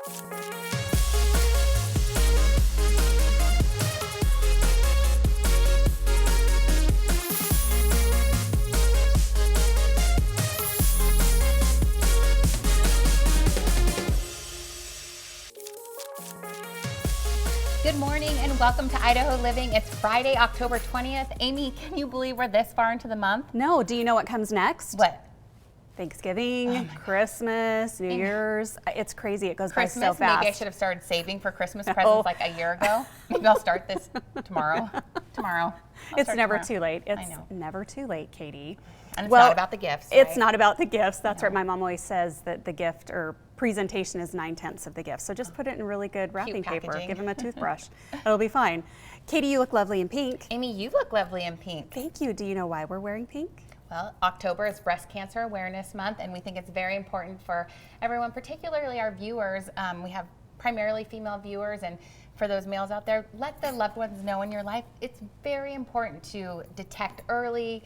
Good morning and welcome to Idaho Living. It's Friday, October 20th. Amy, can you believe we're this far into the month? No, do you know what comes next? What? Thanksgiving, Christmas, New Year's. It's crazy, it goes by so fast. Maybe I should have started saving for Christmas presents like a year ago. Maybe I'll start this tomorrow. It's never too late. It's never too late, Katie. And it's not about the gifts, right? It's not about the gifts. That's right. My mom always says that the gift or presentation is 9/10 of the gift. So just put it in really good wrapping paper. Give them a toothbrush. It'll be fine. Katie, you look lovely in pink. Amy, you look lovely in pink. Thank you. Do you know why we're wearing pink? Well, October is Breast Cancer Awareness Month, and we think it's very important for everyone, particularly our viewers. We have primarily female viewers, and for those males out there, let the loved ones know in your life. It's very important to detect early,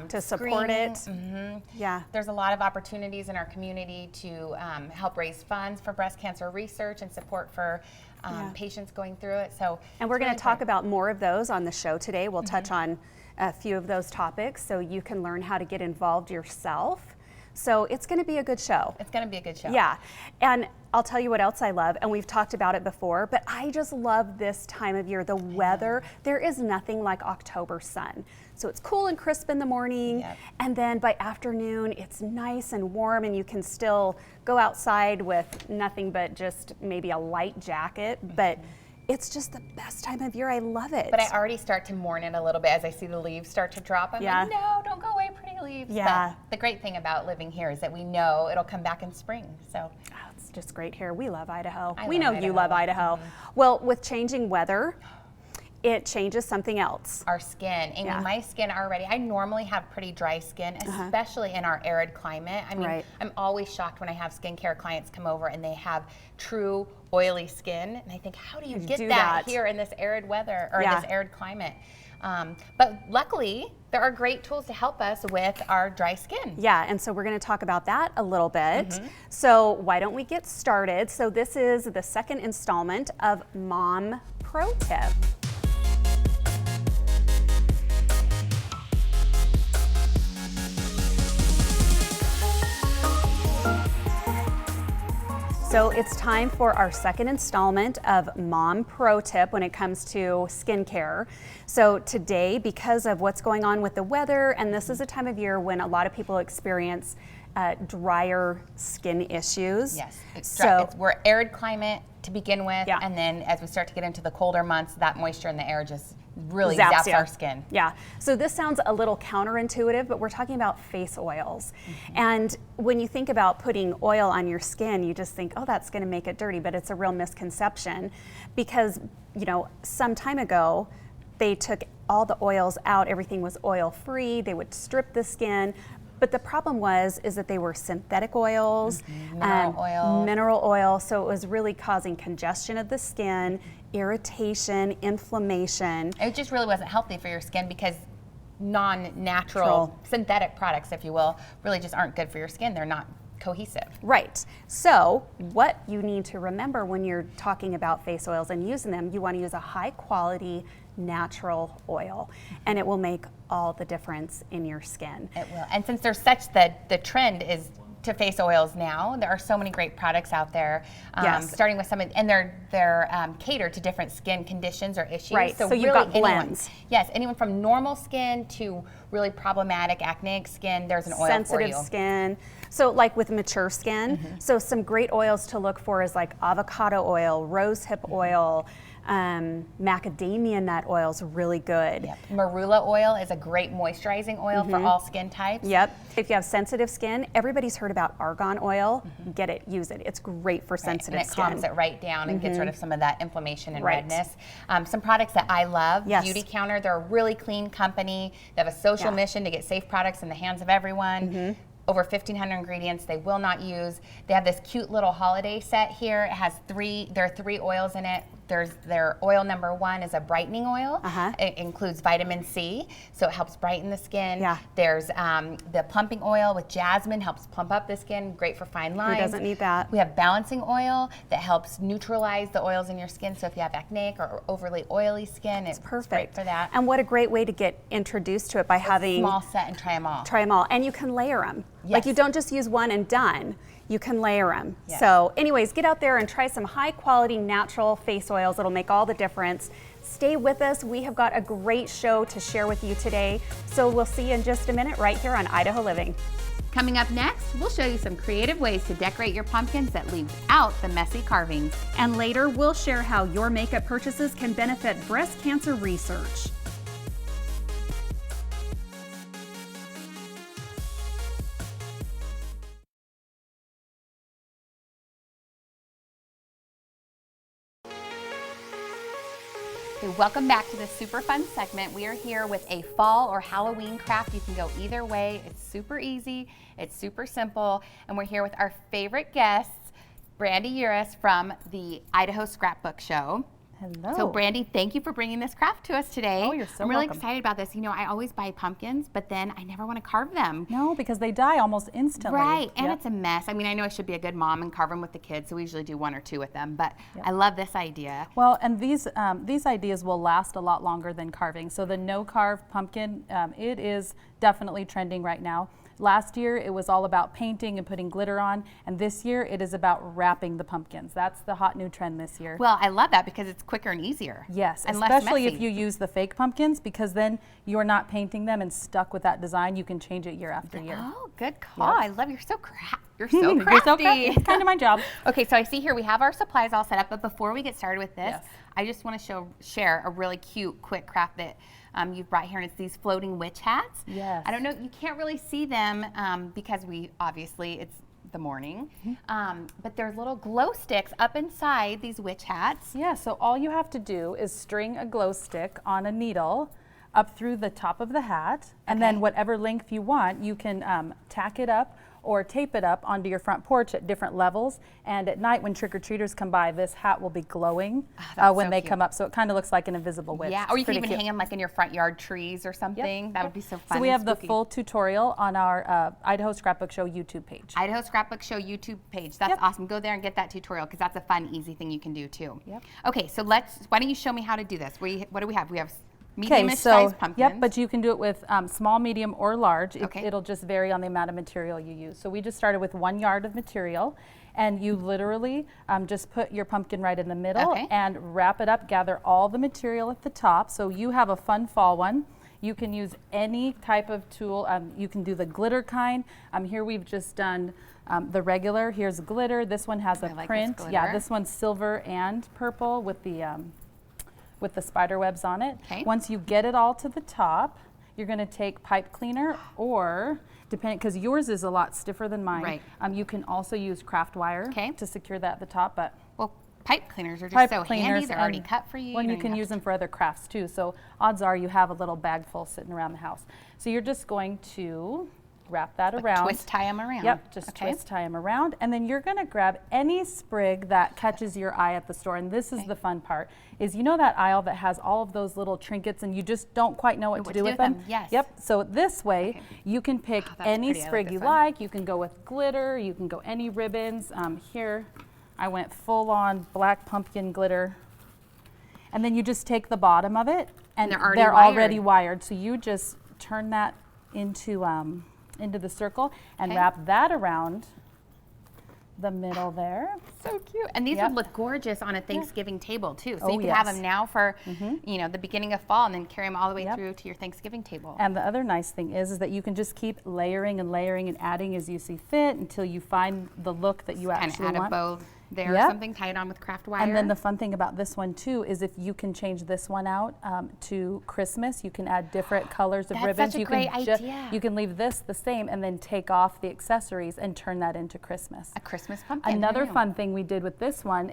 to support it. Mm-hmm. Yeah. There's a lot of opportunities in our community to help raise funds for breast cancer research and support for patients going through it. And we're going to talk about more of those on the show today. We'll touch on a few of those topics so you can learn how to get involved yourself. So it's going to be a good show. It's going to be a good show. Yeah. And I'll tell you what else I love, and we've talked about it before, but I just love this time of year. The weather, there is nothing like October sun. So it's cool and crisp in the morning, and then by afternoon, it's nice and warm, and you can still go outside with nothing but just maybe a light jacket, but it's just the best time of year. I love it. But I already start to mourn it a little bit as I see the leaves start to drop. I'm like, no, don't go away, pretty leaves. Yeah. But the great thing about living here is that we know it'll come back in spring. So it's just great here. We love Idaho. We know you love Idaho. Well, with changing weather, it changes something else. Our skin. Amy, my skin already, I normally have pretty dry skin, especially in our arid climate. I mean, I'm always shocked when I have skincare clients come over and they have true oily skin. And I think, how do you get that here in this arid weather or this arid climate? But luckily, there are great tools to help us with our dry skin. Yeah, and so we're going to talk about that a little bit. So why don't we get started? So this is the second installment of Mom Pro Tip. So it's time for our second installment of Mom Pro Tip when it comes to skincare. So today, because of what's going on with the weather, and this is a time of year when a lot of people experience drier skin issues. Yes, we're arid climate to begin with, and then as we start to get into the colder months, that moisture in the air just really zaps our skin. Yeah, so this sounds a little counterintuitive, but we're talking about face oils. And when you think about putting oil on your skin, you just think, oh, that's gonna make it dirty, but it's a real misconception because, you know, some time ago, they took all the oils out, everything was oil-free, they would strip the skin, but the problem is that they were synthetic oils, mineral oil, so it was really causing congestion of the skin, irritation, inflammation. It just really wasn't healthy for your skin because non-natural synthetic products, if you will, really just aren't good for your skin. They're not cohesive. Right. So what you need to remember when you're talking about face oils and using them, you want to use a high quality natural oil, and it will make all the difference in your skin. It will. And since there's such the trend is to face oils now, there are so many great products out there. Starting with some, and they're catered to different skin conditions or issues. Right. So you've really got blends. Anyone from normal skin to really problematic acneic skin, there's an oil for you. Sensitive skin. So like with mature skin, so some great oils to look for is like avocado oil, rosehip oil, macadamia nut oil is really good. Yep. Marula oil is a great moisturizing oil for all skin types. Yep. If you have sensitive skin, everybody's heard about argan oil. Get it, use it. It's great for sensitive skin. And it calms it right down and gets rid of some of that inflammation and redness. Some products that I love, Beauty Counter, they're a really clean company. They have a social mission to get safe products in the hands of everyone. Over 1,500 ingredients they will not use. They have this cute little holiday set here. It has there are 3 oils in it. There's their oil number 1 is a brightening oil. It includes vitamin C, so it helps brighten the skin. Yeah. There's the plumping oil with jasmine, helps plump up the skin, great for fine lines. Who doesn't need that? We have balancing oil that helps neutralize the oils in your skin, so if you have acneic or overly oily skin, it's perfect. Great for that. And what a great way to get introduced to it by having small set and try them all. Try them all, and you can layer them. Yes. Like you don't just use one and done. You can layer them. Yes. So anyways, get out there and try some high quality natural face oils. It'll make all the difference. Stay with us. We have got a great show to share with you today. So we'll see you in just a minute right here on Idaho Living. Coming up next, we'll show you some creative ways to decorate your pumpkins that leave out the messy carvings. And later, we'll share how your makeup purchases can benefit breast cancer research. Okay, welcome back to this super fun segment. We are here with a fall or Halloween craft. You can go either way. It's super easy, it's super simple, and we're here with our favorite guests, Brandy Uris from the Idaho Scrapbook Show. Hello. So Brandy, thank you for bringing this craft to us today. Oh, you're so I'm really welcome. excited about this. You know, I always buy pumpkins, but then I never want to carve them. No, because they die almost instantly. Right, and Yep. it's a mess. I mean, I know I should be a good mom and carve them with the kids, so we usually do 1 or 2 with them, but I love this idea. Well, and these ideas will last a lot longer than carving. So the no-carve pumpkin, it is definitely trending right now. Last year, it was all about painting and putting glitter on, and this year, it is about wrapping the pumpkins. That's the hot new trend this year. Well, I love that because it's quicker and easier. Yes, and less especially messy. if you use the fake pumpkins, because then you're not painting them and stuck with that design. You can change it year after year. Oh, good call. Yep. I love you're so you're so crafty. You're so crafty. It's kind of my job. Okay, so I see here we have our supplies all set up, but before we get started with this, Yes. I just want to share a really cute, quick craft that you've brought here, and it's these floating witch hats. Yes. I don't know, you can't really see them because obviously it's the morning, but there's little glow sticks up inside these witch hats. Yeah, so all you have to do is string a glow stick on a needle up through the top of the hat, and then whatever length you want, you can tack it up or tape it up onto your front porch at different levels. And at night when trick-or-treaters come by, this hat will be glowing when they come up. So it kind of looks like an invisible witch. Yeah, or you It's can pretty even cute. hang them like in your front yard trees or something. That would be so fun. So we and have the spooky. full tutorial on our Idaho Scrapbook Show YouTube page. Idaho Scrapbook Show YouTube page. That's awesome. Go there and get that tutorial because that's a fun, easy thing you can do too. Yep. Okay, so why don't you show me how to do this? What do we have? We have medium-ish sized pumpkins. Yep, but you can do it with small, medium, or large. Okay. It'll just vary on the amount of material you use. So we just started with 1 yard of material, and you literally just put your pumpkin right in the middle and wrap it up, gather all the material at the top. So you have a fun fall one. You can use any type of tool. You can do the glitter kind. Here we've just done the regular. Here's glitter. This one has a print. Yeah, this one's silver and purple with the spider webs on it. Okay. Once you get it all to the top, you're going to take pipe cleaner, or depending, because yours is a lot stiffer than mine. Right. You can also use craft wire to secure that at the top, but well, pipe cleaners are just so handy. They're already cut for you. Well, you can use them for other crafts too. So odds are you have a little bag full sitting around the house. So you're just going to wrap that around. Twist tie them around. Yep, just twist tie them around, and then you're going to grab any sprig that catches your eye at the store. And this is the fun part: is you know that aisle that has all of those little trinkets, and you just don't quite know what to do with them. Yes. Yep. So this way, you can pick any sprig you like. You can go with glitter. You can go any ribbons. Here, I went full on black pumpkin glitter, and then you just take the bottom of it, and they're already wired. So you just turn that into the circle and wrap that around the middle there. So cute. And these would look gorgeous on a Thanksgiving table too. So you can yes. have them now for the beginning of fall, and then carry them all the way through to your Thanksgiving table. And the other nice thing is that you can just keep layering and layering and adding as you see fit until you find the look that you actually want. Kind of add a bow there or something, tie it on with craft wire. And then the fun thing about this one too is if you can change this one out to Christmas, you can add different colors of ribbons. Such a great idea. You can leave this the same and then take off the accessories and turn that into Christmas. A Christmas pumpkin. Another fun thing we did with this one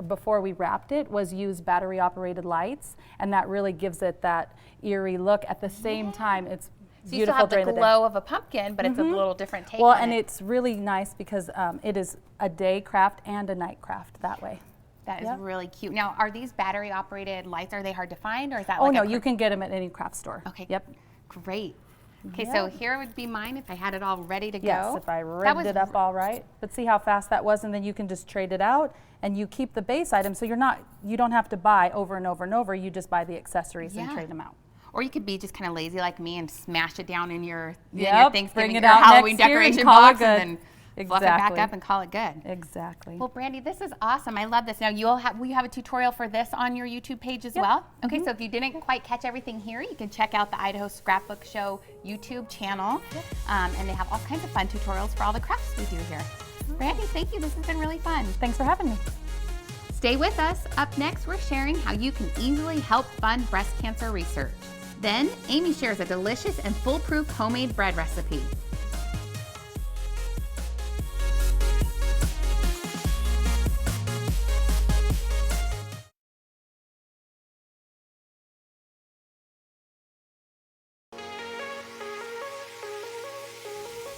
before we wrapped it was use battery operated lights, and that really gives it that eerie look. At the same time, it's so you still have the glow of a pumpkin, but it's a little different take on and it's really nice because it is a day craft and a night craft that way. That is really cute. Now, are these battery operated lights, are they hard to find, or is that Oh, no, you can get them at any craft store. Okay. Yep. Great. Okay, so here would be mine if I had it all ready to go. Yes, if I rigged it up all right. But see how fast that was, and then you can just trade it out, and you keep the base item, so you don't have to buy over and over and over. You just buy the accessories and trade them out. Or you could be just kind of lazy like me and smash it down in your, Thanksgiving bring it or out Halloween next year decoration and call it box, good. and then fluff it back up and call it good. Exactly. Well, Brandy, this is awesome. I love this. Now, will you have a tutorial for this on your YouTube page as well? Okay, so if you didn't quite catch everything here, you can check out the Idaho Scrapbook Show YouTube channel. And they have all kinds of fun tutorials for all the crafts we do here. Brandy, thank you. This has been really fun. Thanks for having me. Stay with us. Up next, we're sharing how you can easily help fund breast cancer research. Then, Ammie shares a delicious and foolproof homemade bread recipe.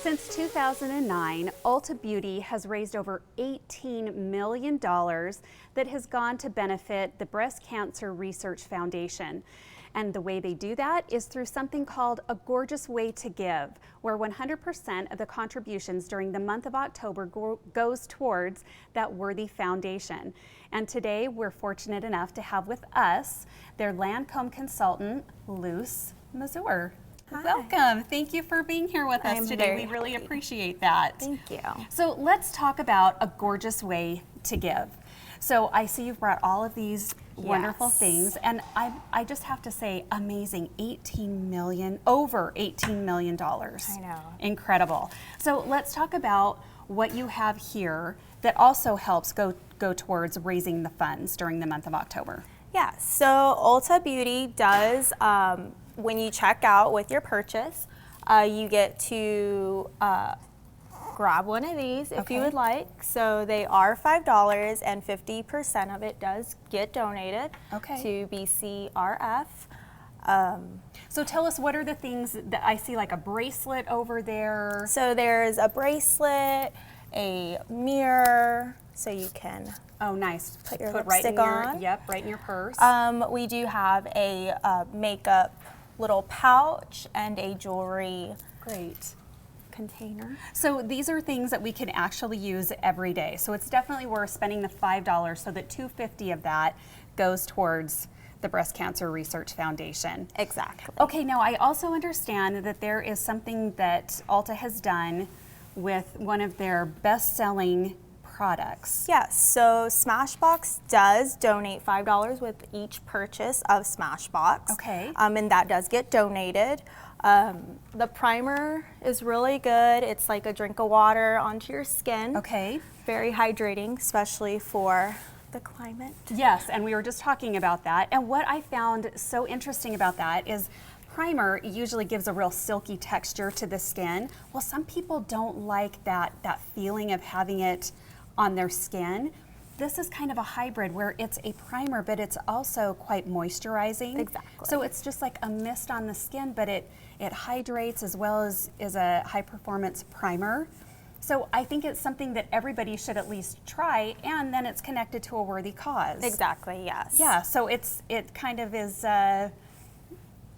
Since 2009, Ulta Beauty has raised over $18 million that has gone to benefit the Breast Cancer Research Foundation. And the way they do that is through something called A Gorgeous Way to Give, where 100% of the contributions during the month of October goes towards that worthy foundation. And today we're fortunate enough to have with us their Lancome consultant, Luce Mazur. Hi. Welcome. Thank you for being here with us today. We really appreciate that. Thank you. So let's talk about A Gorgeous Way to Give. So I see you've brought all of these wonderful things, and I just have to say, amazing, over $18 million. I know. Incredible. So let's talk about what you have here that also helps go towards raising the funds during the month of October. Yeah, so Ulta Beauty does, when you check out with your purchase, you get to grab one of these if you would like. So they are $5 and 50% of it does get donated to BCRF. So tell us, what are the things that I see, like a bracelet over there? So there's a bracelet, a mirror, so you can nice. Put your right in lipstick your, on. Yep, right in your purse. We do have a makeup little pouch and a jewelry container. So these are things that we can actually use every day. So it's definitely worth spending the $5 so that $250 of that goes towards the Breast Cancer Research Foundation. Exactly. Okay, now I also understand that there is something that Ulta has done with one of their best-selling products. Yes, so Smashbox does donate $5 with each purchase of Smashbox. Okay. And that does get donated. The primer is really good. It's like a drink of water onto your skin. Okay. Very hydrating, especially for the climate. Yes, and we were just talking about that. And what I found so interesting about that is primer usually gives a real silky texture to the skin. Well, some people don't like that feeling of having it on their skin. This is kind of a hybrid where it's a primer, but it's also quite moisturizing. Exactly. So it's just like a mist on the skin, but it hydrates as well as is a high performance primer. So I think it's something that everybody should at least try, and then it's connected to a worthy cause. Exactly, yes. Yeah, so it kind of is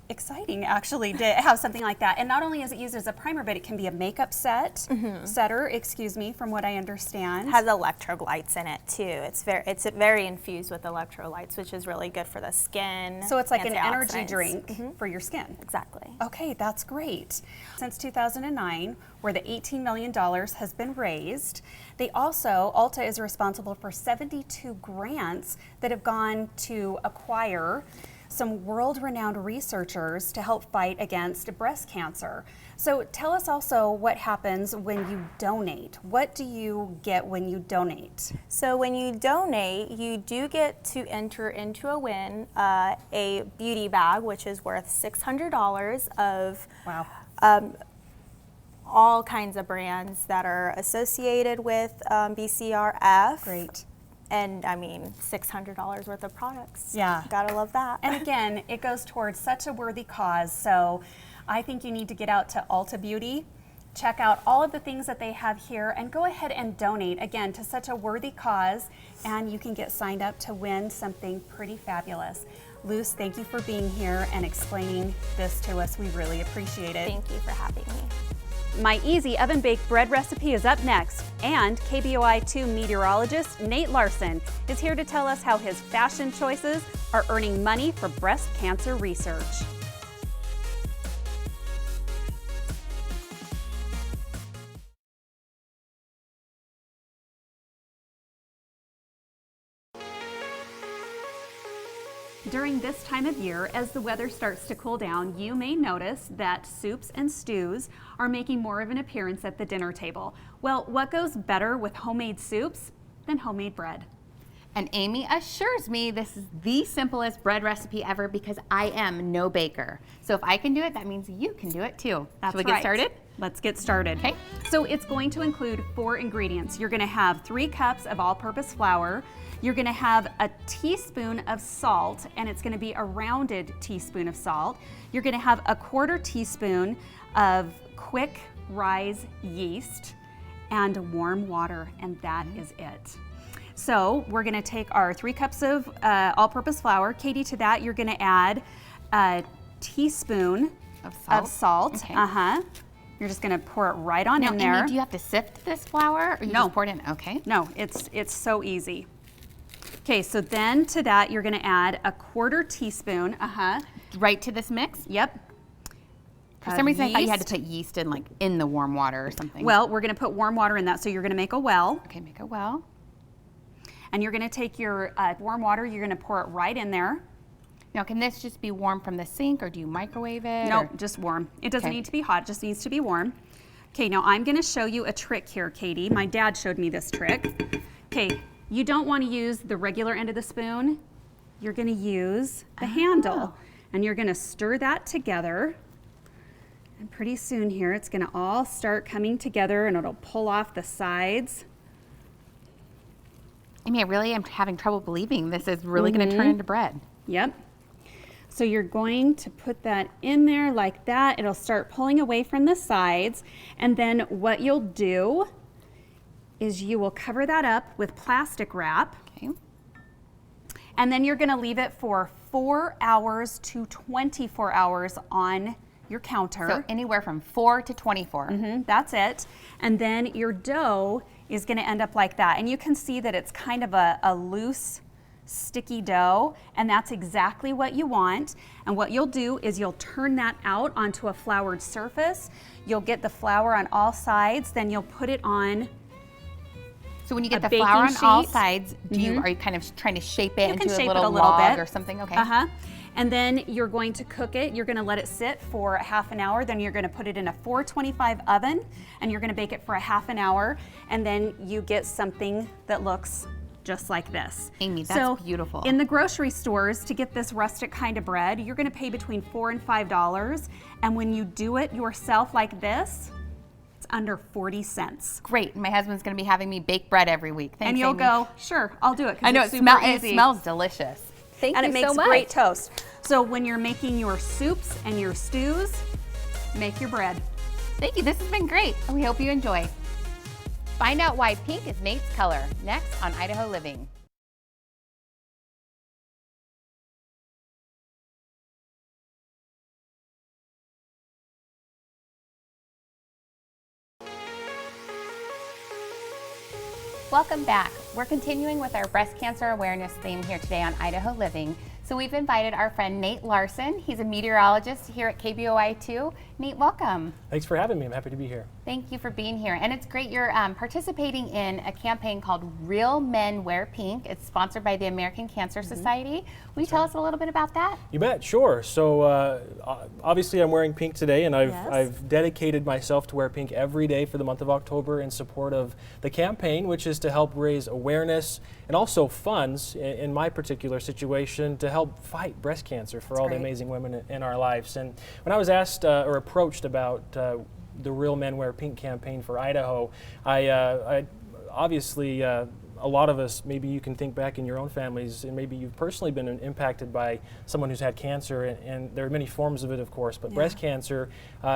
exciting actually to have something like that. And not only is it used as a primer, but it can be a makeup setter, excuse me, from what I understand. Has electrolytes in it too. It's very infused with electrolytes, which is really good for the skin. So it's like an energy drink for your skin. Exactly. Okay, that's great. Since 2009, where the $18 million has been raised, Ulta is responsible for 72 grants that have gone to acquire some world-renowned researchers to help fight against breast cancer. So tell us also what happens when you donate. What do you get when you donate? So when you donate, you do get to enter into a win a beauty bag, which is worth $600 of all kinds of brands that are associated with BCRF. Great. And I mean, $600 worth of products. Yeah. Gotta love that. And again, it goes towards such a worthy cause. So I think you need to get out to Ulta Beauty check out all of the things that they have here and go ahead and donate, again, to such a worthy cause, and you can get signed up to win something pretty fabulous. Luce, thank you for being here and explaining this to us. We really appreciate it. Thank you for having me. My easy oven-baked bread recipe is up next, and KBOI2 meteorologist Nate Larson is here to tell us how his fashion choices are earning money for breast cancer research. During this time of year, as the weather starts to cool down, you may notice that soups and stews are making more of an appearance at the dinner table. Well, what goes better with homemade soups than homemade bread? And Amy assures me this is the simplest bread recipe ever because I am no baker. So if I can do it, that means you can do it too. That's Should we get started? Let's get started. Okay. So it's going to include 4 ingredients. You're gonna have 3 cups of all-purpose flour. You're gonna have a teaspoon of salt, and it's gonna be a rounded teaspoon of salt. You're gonna have a 1/4 teaspoon of quick rise yeast and warm water, and that is it. So we're gonna take our 3 cups of all-purpose flour. Katie, to that you're gonna add a teaspoon of salt. Okay. You're just gonna pour it right on in there. Amy, do you have to sift this flour or you No. just pour it in? Okay. No, it's so easy. Okay, so then to that you're gonna add a 1/4 teaspoon. Right to this mix? Yep. For some reason I thought you had yeast. to put yeast in the warm water or something. Well, we're gonna put warm water in that, so you're gonna make a well. Okay, make a well. And you're gonna take your warm water, you're gonna pour it right in there. Now, can this just be warm from the sink or do you microwave it? No, or- just warm. It doesn't Okay. need to be hot, it just needs to be warm. Okay, now I'm gonna show you a trick here, Katie. My dad showed me this trick. Okay, you don't wanna use the regular end of the spoon. You're gonna use the handle. And you're gonna stir that together. And pretty soon here, it's gonna all start coming together and it'll pull off the sides. I mean, I really am having trouble believing this is really going to turn into bread. Yep. So you're going to put that in there like that. It'll start pulling away from the sides. And then what you'll do is you will cover that up with plastic wrap. Okay. And then you're gonna leave it for 4 hours to 24 hours on your counter. So anywhere from 4 to 24. That's it. And then your dough is gonna end up like that. And you can see that it's kind of a loose, sticky dough, and that's exactly what you want. And what you'll do is you'll turn that out onto a floured surface. You'll get the flour on all sides, then you'll put it on. So when you get A the flour on baking all sheet. sides, are you kind of trying to shape it You can into shape a it little a little log bit. or something? Okay. And then you're going to cook it. You're gonna let it sit for a half an hour. Then you're gonna put it in a 425 oven and you're gonna bake it for a half an hour. And then you get something that looks just like this. Amy, that's beautiful. In the grocery stores, to get this rustic kind of bread, you're gonna pay between $4 and $5. And when you do it yourself like this, it's under 40 cents. Great. My husband's going to be having me bake bread every week. Thanks, And you'll Amy. go, sure, I'll do it. 'cause I know it's it super it easy. smells delicious. Thank And you it makes so much. great toast. So when you're making your soups and your stews, make your bread. Thank you. This has been great. And we hope you enjoy. Find out why pink is Nate's color next on Idaho Living. Welcome back. We're continuing with our breast cancer awareness theme here today on Idaho Living. So we've invited our friend Nate Larson. He's a meteorologist here at KBOI2. Nate, welcome. Thanks for having me. I'm happy to be here. Thank you for being here. And it's great you're participating in a campaign called Real Men Wear Pink. It's sponsored by the American Cancer Society. Will you tell us a little bit about that? You bet, sure. So obviously I'm wearing pink today, and I've dedicated myself to wear pink every day for the month of October in support of the campaign, which is to help raise awareness and also funds in my particular situation to help fight breast cancer for all the amazing women in our lives. And when I was asked or approached about the Real Men Wear Pink campaign for Idaho, I obviously a lot of us, maybe you can think back in your own families, and maybe you've personally been impacted by someone who's had cancer, and there are many forms of it, of course, but breast cancer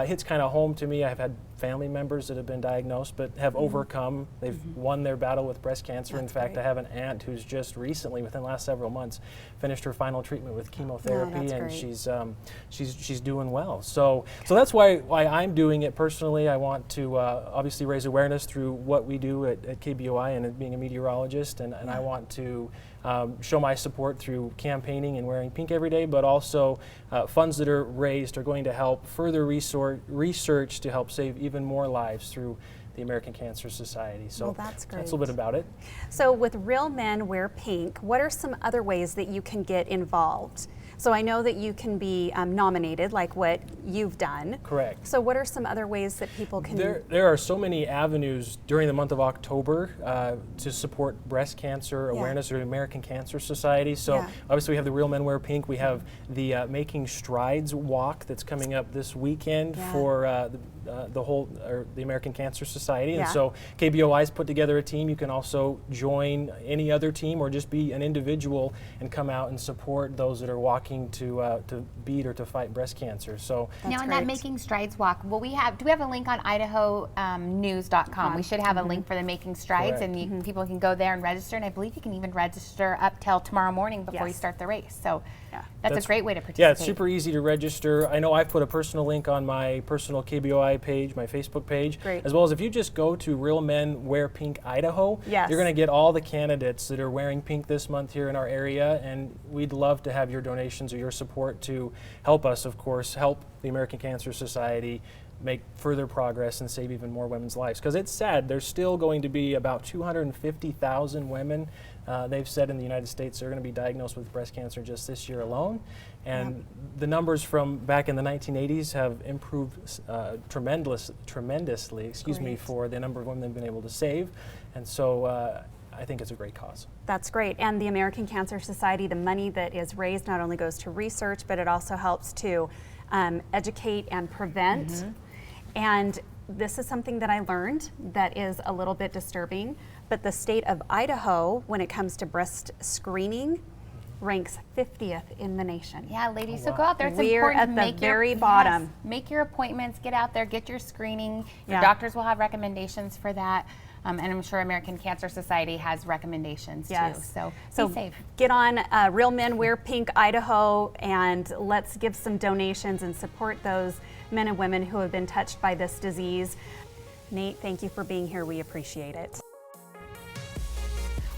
hits kind of home to me. I've had family members that have been diagnosed but have overcome. They've won their battle with breast cancer. In fact, I have an aunt who's just recently, within the last several months, finished her final treatment with chemotherapy, and she's doing well. So that's why I'm doing it personally. I want to obviously raise awareness through what we do at KBOI and being a meteorologist, and I want to show my support through campaigning and wearing pink every day, but also funds that are raised are going to help further research to help save even more lives through the American Cancer Society. So that's great. That's a little bit about it. So with Real Men Wear Pink, what are some other ways that you can get involved? So I know that you can be nominated, like what you've done. Correct. So what are some other ways that people can? There are so many avenues during the month of October to support breast cancer awareness or the American Cancer Society. So obviously we have the Real Men Wear Pink. We have the Making Strides walk that's coming up this weekend for the American Cancer Society. And so KBOI's put together a team. You can also join any other team or just be an individual and come out and support those that are walking to beat or to fight breast cancer. So now in that Making Strides walk, do we have a link on IdahoNews.com? We should have a link for the Making Strides, and people can go there and register. And I believe you can even register up till tomorrow morning before you start the race. So that's a great way to participate. Yeah, it's super easy to register. I know I've put a personal link on my personal KBOI page, my Facebook page, as well as if you just go to Real Men Wear Pink Idaho, you're going to get all the candidates that are wearing pink this month here in our area, and we'd love to have your donations or your support to help us, of course, help the American Cancer Society make further progress and save even more women's lives. Because it's sad, there's still going to be about 250,000 women, they've said, in the United States are going to be diagnosed with breast cancer just this year alone. And the numbers from back in the 1980s have improved tremendously, for the number of women they've been able to save. And so I think it's a great cause. That's great. And the American Cancer Society, the money that is raised not only goes to research, but it also helps to educate and prevent. And this is something that I learned that is a little bit disturbing, but the state of Idaho, when it comes to breast screening, ranks 50th in the nation. Yeah, ladies, so go out there. It's We're important at to the very bottom. Make your appointments, get out there, get your screening. Your doctors will have recommendations for that. And I'm sure American Cancer Society has recommendations too. So be safe. Get on Real Men Wear Pink Idaho, and let's give some donations and support those men and women who have been touched by this disease. Nate, thank you for being here. We appreciate it.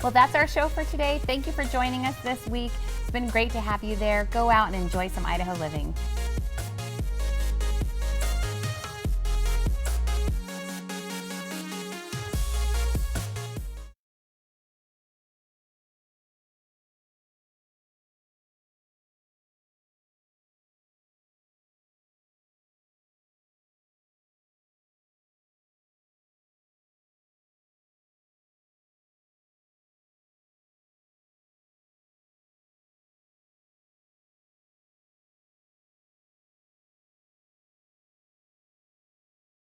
Well, that's our show for today. Thank you for joining us this week. It's been great to have you there. Go out and enjoy some Idaho living.